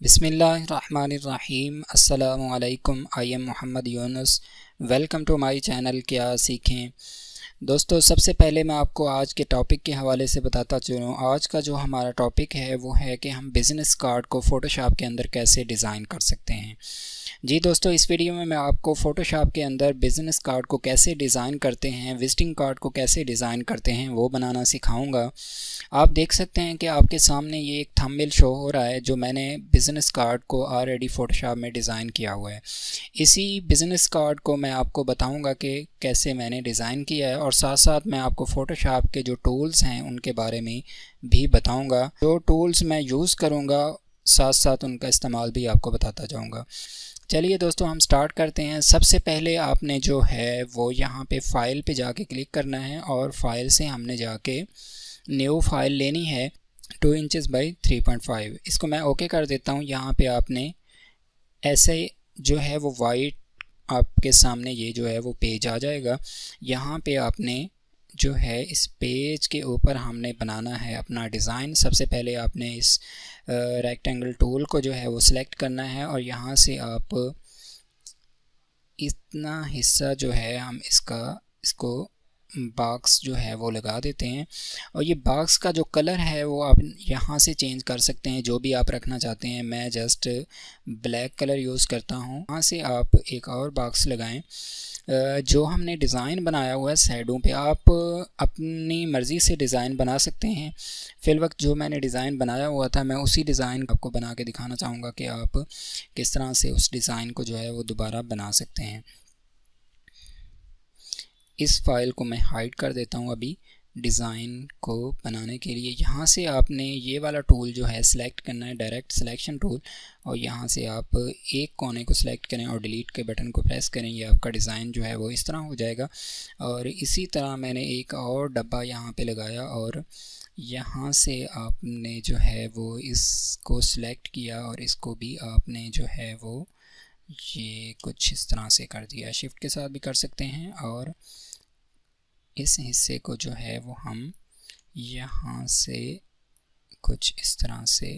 बिस्मिल्लाहिर्रहमानिर्रहीम अस्सलामु अलैकुम। I am Mohammad Yunus. Welcome to my channel क्या सीखें। दोस्तों, सबसे पहले मैं आपको आज के टॉपिक के हवाले से बताता चलूँ। आज का जो हमारा टॉपिक है वो है कि हम बिज़नेस कार्ड को फ़ोटोशॉप के अंदर कैसे डिज़ाइन कर सकते हैं। जी दोस्तों, इस वीडियो में मैं आपको फ़ोटोशॉप के अंदर बिज़नेस कार्ड को कैसे डिज़ाइन करते हैं, विजिटिंग कार्ड को कैसे डिज़ाइन करते हैं वो बनाना सिखाऊंगा। आप देख सकते हैं कि आपके सामने ये एक थंबनेल शो हो रहा है जो मैंने बिज़नेस कार्ड को ऑलरेडी फ़ोटोशॉप में डिज़ाइन किया हुआ है। इसी बिज़नेस कार्ड को मैं आपको बताऊंगा कि कैसे मैंने डिज़ाइन किया है, और साथ साथ मैं आपको फ़ोटोशॉप के जो टूल्स हैं उनके बारे में भी बताऊंगा। जो टूल्स मैं यूज़ करूंगा साथ साथ उनका इस्तेमाल भी आपको बताता जाऊंगा। चलिए दोस्तों, हम स्टार्ट करते हैं। सबसे पहले आपने जो है वो यहाँ पे फ़ाइल पे जाके क्लिक करना है और फाइल से हमने जाके न्यू फाइल लेनी है 2 इंचज़ बाई 3.5। इसको मैं ओके कर देता हूँ। यहाँ पे आपने ऐसे जो है वो वाइट आपके सामने ये जो है वो पेज आ जाएगा। यहाँ पे आपने जो है इस पेज के ऊपर हमने बनाना है अपना डिज़ाइन। सबसे पहले आपने इस रेक्टेंगल टूल को जो है वो सिलेक्ट करना है और यहाँ से आप इतना हिस्सा जो है हम इसको बॉक्स जो है वो लगा देते हैं। और ये बॉक्स का जो कलर है वो आप यहाँ से चेंज कर सकते हैं, जो भी आप रखना चाहते हैं। मैं जस्ट ब्लैक कलर यूज़ करता हूँ। यहाँ से आप एक और बॉक्स लगाएं। जो हमने डिज़ाइन बनाया हुआ है साइडों पे, आप अपनी मर्ज़ी से डिज़ाइन बना सकते हैं। फ़िलवक्त जो मैंने डिज़ाइन बनाया हुआ था मैं उसी डिज़ाइन आपको बना के दिखाना चाहूँगा कि आप किस तरह से उस डिज़ाइन को जो है वो दोबारा बना सकते हैं। इस फाइल को मैं हाइड कर देता हूँ अभी डिज़ाइन को बनाने के लिए। यहाँ से आपने ये वाला टूल जो है सिलेक्ट करना है, डायरेक्ट सिलेक्शन टूल, और यहाँ से आप एक कोने को सिलेक्ट करें और डिलीट के बटन को प्रेस करें। ये आपका डिज़ाइन जो है वो इस तरह हो जाएगा। और इसी तरह मैंने एक और डब्बा यहाँ पे लगाया और यहाँ से आपने जो है वो इसको सिलेक्ट किया और इसको भी आपने जो है वो ये कुछ इस तरह से कर दिया। शिफ्ट के साथ भी कर सकते हैं। और इस हिस्से को जो है वो हम यहाँ से कुछ इस तरह से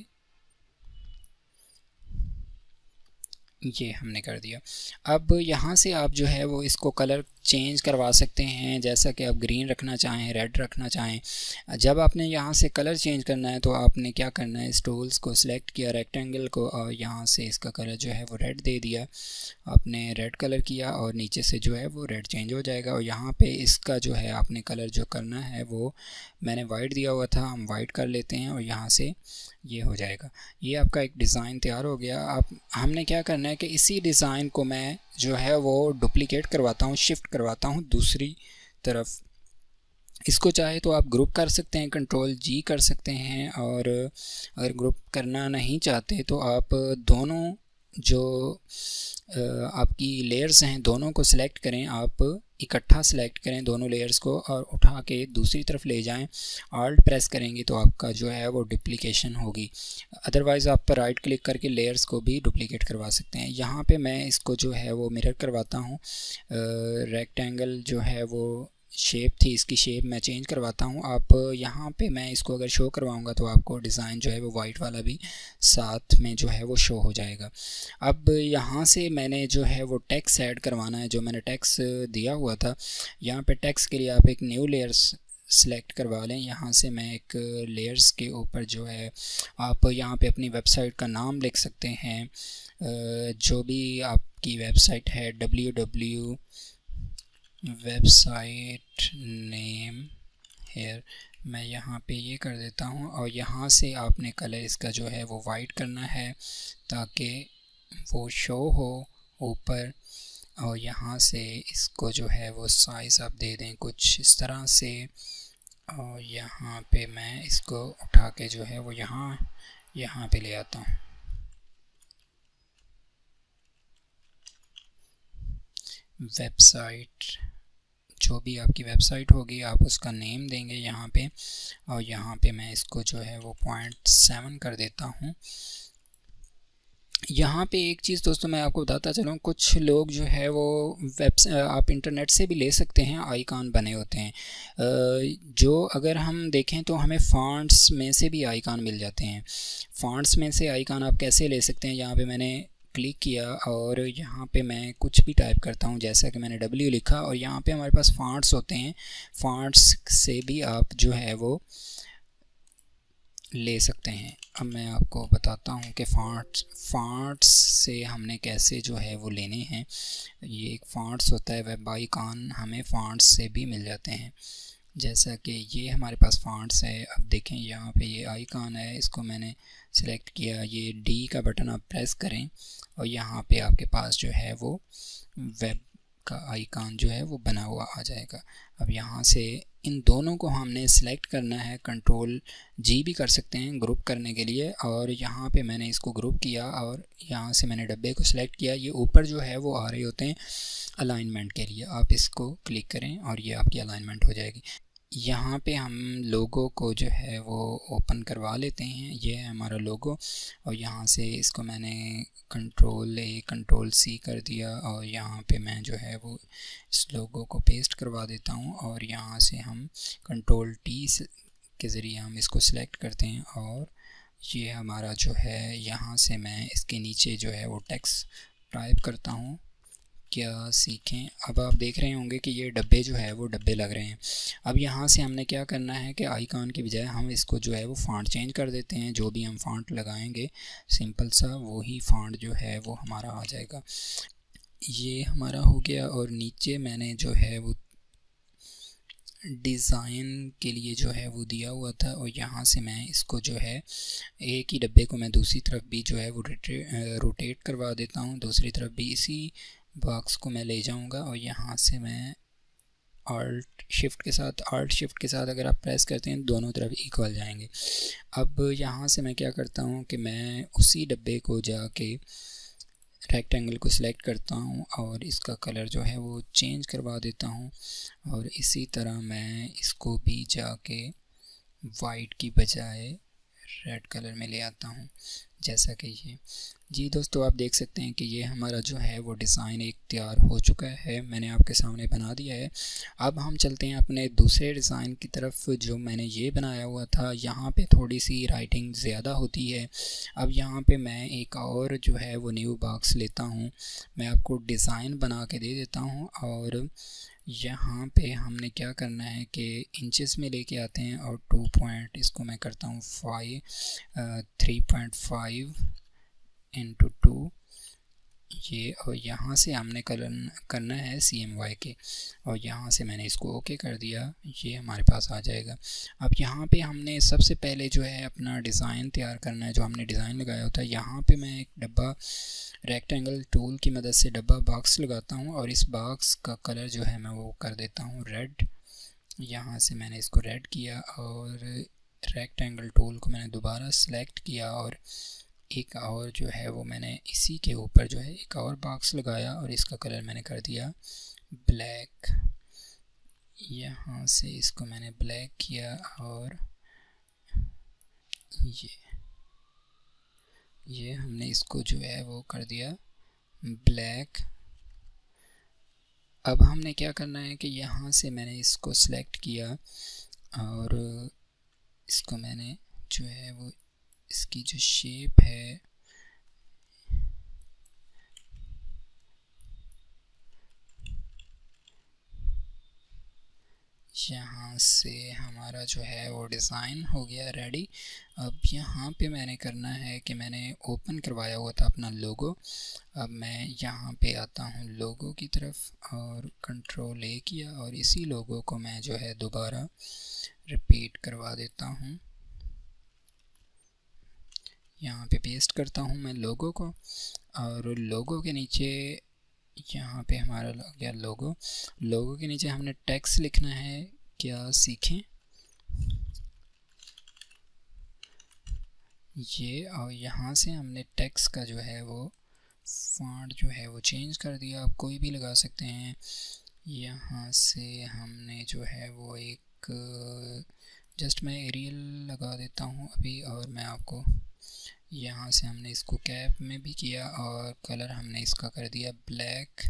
ये हमने कर दिया। अब यहाँ से आप जो है वो इसको कलर चेंज करवा सकते हैं, जैसा कि आप ग्रीन रखना चाहें, रेड रखना चाहें। जब आपने यहाँ से कलर चेंज करना है तो आपने क्या करना है, इस टूल्स को सिलेक्ट किया, रेक्टेंगल को, और यहाँ से इसका कलर जो है वो रेड दे दिया। आपने रेड कलर किया और नीचे से जो है वो रेड चेंज हो जाएगा। और यहाँ पे इसका जो है आपने कलर जो करना है वो मैंने वाइट दिया हुआ था, हम वाइट कर लेते हैं और यहाँ से ये हो जाएगा। ये आपका एक डिज़ाइन तैयार हो गया। आप हमने क्या करना है कि इसी डिज़ाइन को मैं जो है वो डुप्लिकेट करवाता हूँ, शिफ्ट करवाता हूँ दूसरी तरफ। इसको चाहे तो आप ग्रुप कर सकते हैं, Ctrl+G कर सकते हैं, और अगर ग्रुप करना नहीं चाहते तो आप दोनों जो आपकी लेयर्स हैं दोनों को सिलेक्ट करें। आप इकट्ठा सिलेक्ट करें दोनों लेयर्स को और उठा के दूसरी तरफ ले जाएं। ऑल्ट प्रेस करेंगे तो आपका जो है वो डुप्लीकेशन होगी। अदरवाइज़ आप पर राइट क्लिक करके लेयर्स को भी डुप्लीकेट करवा सकते हैं। यहाँ पे मैं इसको जो है वो मिरर करवाता हूँ। रेक्टेंगल जो है वो शेप थी, इसकी शेप मैं चेंज करवाता हूँ। आप यहाँ पे मैं इसको अगर शो करवाऊँगा तो आपको डिज़ाइन जो है वो वाइट वाला भी साथ में जो है वो शो हो जाएगा। अब यहाँ से मैंने जो है वो टेक्स्ट ऐड करवाना है, जो मैंने टेक्स्ट दिया हुआ था। यहाँ पे टेक्स्ट के लिए आप एक न्यू लेयर्स सेलेक्ट करवा लें। यहाँ से मैं एक लेयर्स के ऊपर जो है आप यहाँ पे अपनी वेबसाइट का नाम लिख सकते हैं। जो भी आपकी वेबसाइट है, www वेबसाइट नेम हेयर, मैं यहाँ पे ये कर देता हूँ। और यहाँ से आपने कलर इसका जो है वो वाइट करना है ताकि वो शो हो ऊपर। और यहाँ से इसको जो है वो साइज़ आप दे दें कुछ इस तरह से। और यहाँ पे मैं इसको उठा के जो है वो यहाँ पे ले आता हूँ। वेबसाइट, जो भी आपकी वेबसाइट होगी आप उसका नेम देंगे यहाँ पे। और यहाँ पे मैं इसको जो है वो 0.7 कर देता हूँ। यहाँ पे एक चीज़ दोस्तों मैं आपको बताता चलूँ, कुछ लोग जो है वो आप इंटरनेट से भी ले सकते हैं, आइकॉन बने होते हैं जो अगर हम देखें तो हमें फ़ॉन्ट्स में से भी आइकॉन मिल जाते हैं। फ़ॉन्ट्स में से आइकॉन आप कैसे ले सकते हैं, यहाँ पे मैंने क्लिक किया और यहाँ पे मैं कुछ भी टाइप करता हूँ, जैसा कि मैंने W लिखा और यहाँ पे हमारे पास फ़ॉन्ट्स होते हैं। फ़ॉन्ट्स से भी आप जो है वो ले सकते हैं। अब मैं आपको बताता हूँ कि फ़ॉन्ट्स से हमने कैसे जो है वो लेने हैं। ये एक फ़ॉन्ट्स होता है, वेब आइकॉन हमें फ़ॉन्ट्स से भी मिल जाते हैं। जैसा कि ये हमारे पास फ़ॉन्ट्स है, अब देखें यहाँ पे ये आइकॉन है, इसको मैंने सिलेक्ट किया, ये डी का बटन आप प्रेस करें और यहाँ पे आपके पास जो है वो वेब का आइकॉन जो है वो बना हुआ आ जाएगा। अब यहाँ से इन दोनों को हमने सेलेक्ट करना है, कंट्रोल जी भी कर सकते हैं ग्रुप करने के लिए, और यहाँ पे मैंने इसको ग्रुप किया और यहाँ से मैंने डब्बे को सिलेक्ट किया। ये ऊपर जो है वो आ रहे होते हैं अलाइनमेंट के लिए, आप इसको क्लिक करें और ये आपकी अलाइनमेंट हो जाएगी। यहाँ पे हम लोगो को जो है वो ओपन करवा लेते हैं, ये है हमारा लोगो और यहाँ से इसको मैंने कंट्रोल ए कंट्रोल सी कर दिया और यहाँ पे मैं जो है वो इस लोगो को पेस्ट करवा देता हूँ और यहाँ से हम कंट्रोल टी के ज़रिए हम इसको सिलेक्ट करते हैं और ये हमारा जो है, यहाँ से मैं इसके नीचे जो है वो टेक्स्ट टाइप करता हूँ, क्या सीखें। अब आप देख रहे होंगे कि ये डब्बे जो है वो डब्बे लग रहे हैं। अब यहाँ से हमने क्या करना है कि आइकॉन की बजाय हम इसको जो है वो फ़ॉन्ट चेंज कर देते हैं। जो भी हम फ़ॉन्ट लगाएंगे सिंपल सा वही फ़ॉन्ट जो है वो हमारा आ जाएगा। ये हमारा हो गया और नीचे मैंने जो है वो डिज़ाइन के लिए जो है वो दिया हुआ था और यहाँ से मैं इसको जो है एक ही डब्बे को मैं दूसरी तरफ भी जो है वो रोटेट करवा देता हूँ, दूसरी तरफ भी इसी बॉक्स को मैं ले जाऊँगा और यहाँ से मैं आल्ट शिफ्ट के साथ अगर आप प्रेस करते हैं दोनों तरफ इक्वल जाएंगे। अब यहाँ से मैं क्या करता हूँ कि मैं उसी डब्बे को जाके रेक्टेंगल को सिलेक्ट करता हूँ और इसका कलर जो है वो चेंज करवा देता हूँ और इसी तरह मैं इसको भी जाके वाइट की बजाय रेड कलर में ले आता हूँ, जैसा कि ये। जी दोस्तों, आप देख सकते हैं कि ये हमारा जो है वो डिज़ाइन एक तैयार हो चुका है, मैंने आपके सामने बना दिया है। अब हम चलते हैं अपने दूसरे डिज़ाइन की तरफ जो मैंने ये बनाया हुआ था। यहाँ पे थोड़ी सी राइटिंग ज़्यादा होती है। अब यहाँ पे मैं एक और जो है वो न्यू बॉक्स लेता हूँ, मैं आपको डिज़ाइन बना के दे देता हूँ और यहाँ पे हमने क्या करना है कि इंचेस में लेके आते हैं और 2 पॉइंट इसको मैं करता हूँ 3.5 इंटू 2 ये, और यहाँ से हमने करना है CMY के और यहाँ से मैंने इसको ओके कर दिया, ये हमारे पास आ जाएगा। अब यहाँ पे हमने सबसे पहले जो है अपना डिज़ाइन तैयार करना है, जो हमने डिज़ाइन लगाया होता है। यहाँ पे मैं एक डब्बा रेक्टेंगल टूल की मदद से डब्बा बॉक्स लगाता हूँ और इस बॉक्स का कलर जो है मैं वो कर देता हूँ रेड। यहाँ से मैंने इसको रेड किया और रेक्टेंगल टूल को मैंने दोबारा सेलेक्ट किया और एक और जो है वो मैंने इसी के ऊपर जो है एक और बॉक्स लगाया और इसका कलर मैंने कर दिया ब्लैक। यहाँ से इसको मैंने ब्लैक किया और ये हमने इसको जो है वो कर दिया ब्लैक। अब हमने क्या करना है कि यहाँ से मैंने इसको सिलेक्ट किया और इसको मैंने जो है वो इसकी जो शेप है यहाँ से हमारा जो है वो डिज़ाइन हो गया रेडी। अब यहाँ पे मैंने करना है कि मैंने ओपन करवाया हुआ था अपना लोगो। अब मैं यहाँ पे आता हूँ लोगो की तरफ और कंट्रोल A किया और इसी लोगो को मैं जो है दोबारा रिपीट करवा देता हूँ, यहाँ पे पेस्ट करता हूँ मैं लोगो को और लोगो के नीचे यहाँ पे हमारा लग गया लोगो के नीचे हमने टेक्स्ट लिखना है, क्या सीखें ये, और यहाँ से हमने टेक्स्ट का जो है वो फॉन्ट जो है वो चेंज कर दिया, आप कोई भी लगा सकते हैं। यहाँ से हमने जो है वो एक जस्ट मैं एरियल लगा देता हूँ अभी और मैं आपको यहाँ से हमने इसको कैप में भी किया और कलर हमने इसका कर दिया ब्लैक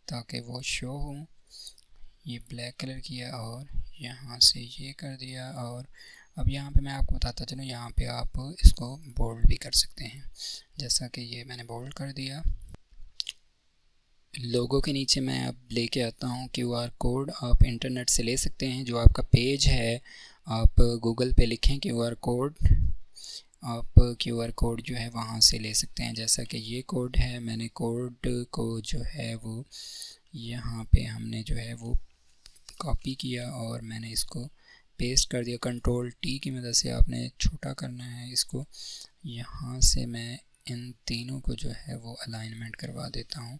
ताकि वो शो हो। ये ब्लैक कलर किया और यहाँ से ये कर दिया। और अब यहाँ पे मैं आपको बताता चलूँ, यहाँ पे आप इसको बोल्ड भी कर सकते हैं, जैसा कि ये मैंने बोल्ड कर दिया। लोगों के नीचे मैं अब लेके आता हूँ QR कोड। आप इंटरनेट से ले सकते हैं, जो आपका पेज है आप गूगल पे लिखें QR कोड, आप QR कोड जो है वहाँ से ले सकते हैं। जैसा कि ये कोड है, मैंने कोड को जो है वो यहाँ पे हमने जो है वो कॉपी किया और मैंने इसको पेस्ट कर दिया। Ctrl+T की मदद से आपने छोटा करना है इसको। यहाँ से मैं इन तीनों को जो है वो अलाइनमेंट करवा देता हूँ,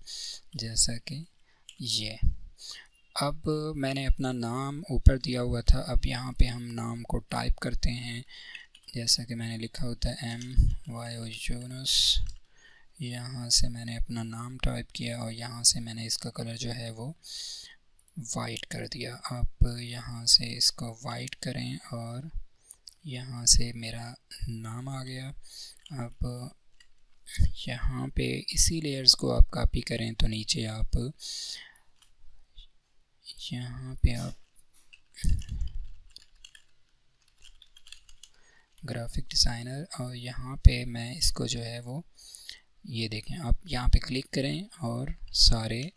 जैसा कि ये। अब मैंने अपना नाम ऊपर दिया हुआ था, अब यहाँ पे हम नाम को टाइप करते हैं, जैसा कि मैंने लिखा होता है MYO यूनुस। यहाँ से मैंने अपना नाम टाइप किया और यहाँ से मैंने इसका कलर जो है वो वाइट कर दिया। आप यहाँ से इसको वाइट करें और यहाँ से मेरा नाम आ गया। अब यहाँ पे इसी लेयर्स को आप कॉपी करें तो नीचे आप यहाँ पे आप ग्राफिक डिज़ाइनर, और यहाँ पे मैं इसको जो है वो ये देखें, आप यहाँ पे क्लिक करें और सारे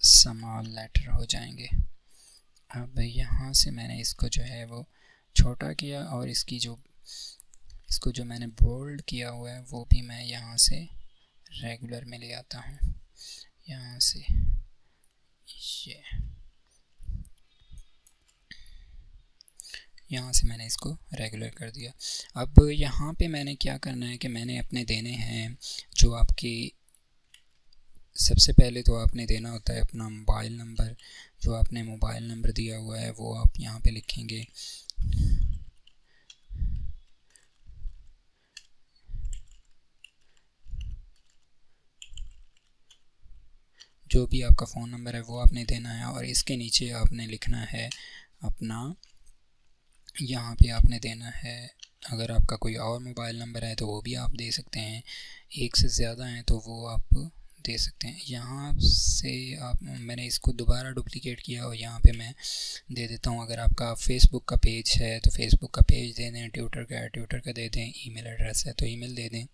स्मॉल लेटर हो जाएंगे। अब यहाँ से मैंने इसको जो है वो छोटा किया और इसको जो मैंने बोल्ड किया हुआ है वो भी मैं यहाँ से रेगुलर में ले आता हूँ। यहाँ से ये यहाँ से मैंने इसको रेगुलर कर दिया। अब यहाँ पे मैंने क्या करना है कि मैंने अपने देने हैं जो आपकी, सबसे पहले तो आपने देना होता है अपना मोबाइल नंबर। जो आपने मोबाइल नंबर दिया हुआ है वो आप यहाँ पे लिखेंगे। जो भी आपका फ़ोन नंबर है वो आपने देना है और इसके नीचे आपने लिखना है अपना, यहाँ पे आपने देना है, अगर आपका कोई और मोबाइल नंबर है तो वो भी आप दे सकते हैं, एक से ज़्यादा हैं तो वो आप दे सकते हैं। यहाँ से आप, मैंने इसको दोबारा डुप्लिकेट किया और यहाँ पे मैं दे देता हूँ। अगर आपका फेसबुक का पेज है तो फेसबुक का पेज दे दें, ट्विटर का दे दें, ईमेल एड्रेस है तो ईमेल दे दें।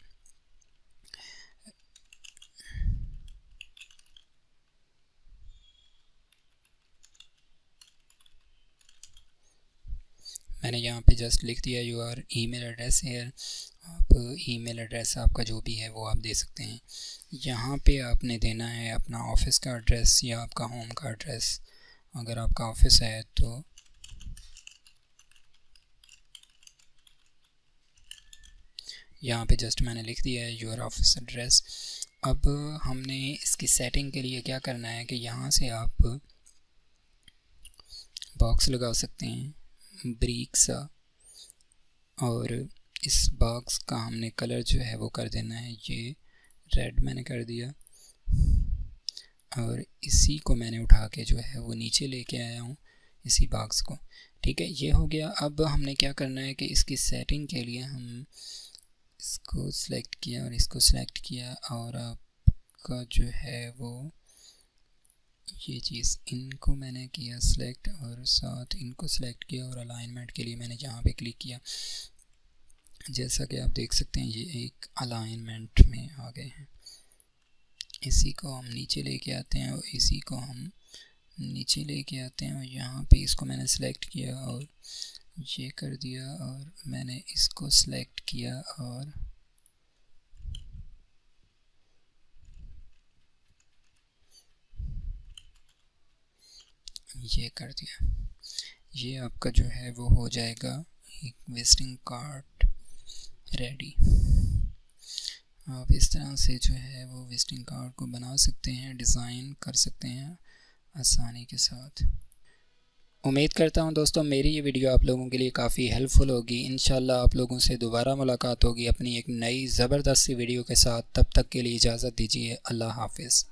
मैंने यहाँ पे जस्ट लिख दिया योर ईमेल एड्रेस है। आप ईमेल एड्रेस आपका जो भी है वो आप दे सकते हैं। यहाँ पे आपने देना है अपना ऑफिस का एड्रेस या आपका होम का एड्रेस। अगर आपका ऑफिस है तो यहाँ पे जस्ट मैंने लिख दिया है योर ऑफिस एड्रेस। अब हमने इसकी सेटिंग के लिए क्या करना है कि यहाँ से आप बॉक्स लगा सकते हैं ब्रिक सा, और इस बॉक्स का हमने कलर जो है वो कर देना है, ये रेड मैंने कर दिया और इसी को मैंने उठा के जो है वो नीचे लेके आया हूँ इसी बॉक्स को। ठीक है, ये हो गया। अब हमने क्या करना है कि इसकी सेटिंग के लिए हम इसको सिलेक्ट किया और इसको सिलेक्ट किया और आपका जो है वो ये चीज़, इनको मैंने किया सिलेक्ट और साथ इनको सिलेक्ट किया और अलाइनमेंट के लिए मैंने यहाँ पे क्लिक किया। जैसा कि आप देख सकते हैं ये एक अलाइनमेंट में आ गए हैं। इसी को हम नीचे लेके आते हैं और इसी को हम नीचे लेके आते हैं और यहाँ पे इसको मैंने सिलेक्ट किया और ये कर दिया और मैंने इसको सिलेक्ट किया और ये कर दिया। ये आपका जो है वो हो जाएगा एक विजिटिंग कार्ड रेडी। आप इस तरह से जो है वो विजिटिंग कार्ड को बना सकते हैं, डिज़ाइन कर सकते हैं आसानी के साथ। उम्मीद करता हूं दोस्तों मेरी ये वीडियो आप लोगों के लिए काफ़ी हेल्पफुल होगी। इंशाल्लाह आप लोगों से दोबारा मुलाकात होगी अपनी एक नई ज़बरदस्त सी वीडियो के साथ। तब तक के लिए इजाज़त दीजिए। अल्लाह हाफिज़।